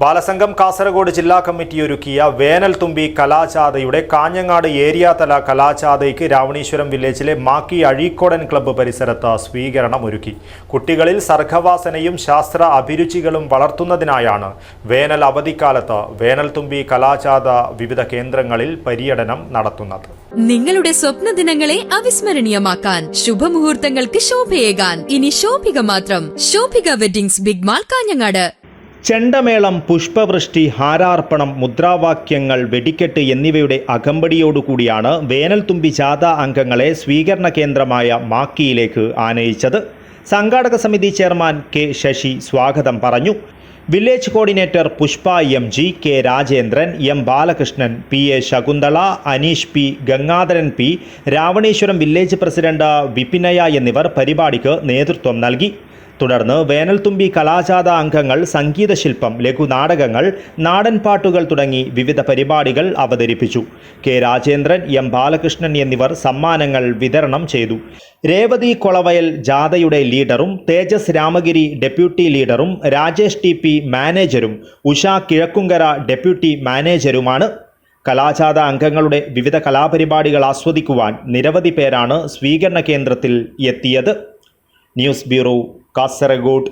ബാലസംഘം കാസർഗോഡ് ജില്ലാ കമ്മിറ്റി ഒരുക്കിയ വേനൽ തുമ്പി കലാജാഥയുടെ കാഞ്ഞങ്ങാട് ഏരിയാതല കലാജാഥയ്ക്ക് രാവണീശ്വരം വില്ലേജിലെ മാക്കി അഴീക്കോടൻ ക്ലബ്ബ് പരിസരത്ത് സ്വീകരണം ഒരുക്കി. കുട്ടികളിൽ സർഗവാസനയും ശാസ്ത്ര അഭിരുചികളും വളർത്തുന്നതിനായാണ് വേനൽ അവധിക്കാലത്ത് വേനൽ തുമ്പി കലാജാഥ വിവിധ കേന്ദ്രങ്ങളിൽ പര്യടനം നടത്തുന്നത്. നിങ്ങളുടെ സ്വപ്ന ദിനങ്ങളെ അവിസ്മരണീയമാക്കാൻ ശുഭമുഹൂർത്തങ്ങൾക്ക് ശോഭയേകാൻ ഇനി ശോഭിക മാത്രം. Shobhika weddings, big mall, Kanhangad. ചെണ്ടമേളം, പുഷ്പവൃഷ്ടി, ഹാരാർപ്പണം, മുദ്രാവാക്യങ്ങൾ, വെടിക്കെട്ട് എന്നിവയുടെ അകമ്പടിയോടുകൂടിയാണ് വേനൽത്തുമ്പി ജാഥ അംഗങ്ങളെ സ്വീകരണ കേന്ദ്രമായ മാക്കിയിലേക്ക് ആനയിച്ചത്. സംഘാടക സമിതി ചെയർമാൻ കെ ശശി സ്വാഗതം പറഞ്ഞു. Village coordinator Pushpa MG, K Rajendran, M Balakrishnan, PA Shakuntala, Aneesh P, Gangadharan P, Raveeswaram village president Vipinaya എന്നിവർ പരിപാടിക്ക് നേതൃത്വം നൽകി. തുടർന്ന് വേനൽത്തുമ്പി കലാജാഥ അംഗങ്ങൾ സംഗീതശില്പം, ലഘുനാടകങ്ങൾ, നാടൻപാട്ടുകൾ തുടങ്ങി വിവിധ പരിപാടികൾ അവതരിപ്പിച്ചു. കെ രാജേന്ദ്രൻ, M ബാലകൃഷ്ണൻ എന്നിവർ സമ്മാനങ്ങൾ വിതരണം ചെയ്തു. രേവതി കൊളവയൽ ജാഥയുടെ ലീഡറും തേജസ് രാമഗിരി ഡെപ്യൂട്ടി ലീഡറും രാജേഷ് TP മാനേജരും ഉഷ കിഴക്കുങ്കര ഡെപ്യൂട്ടി മാനേജരുമാണ്. കലാജാഥ അംഗങ്ങളുടെ വിവിധ കലാപരിപാടികൾ ആസ്വദിക്കുവാൻ നിരവധി പേരാണ് സ്വീകരണ കേന്ദ്രത്തിൽ എത്തിയത്. News bureau, Kasaragod.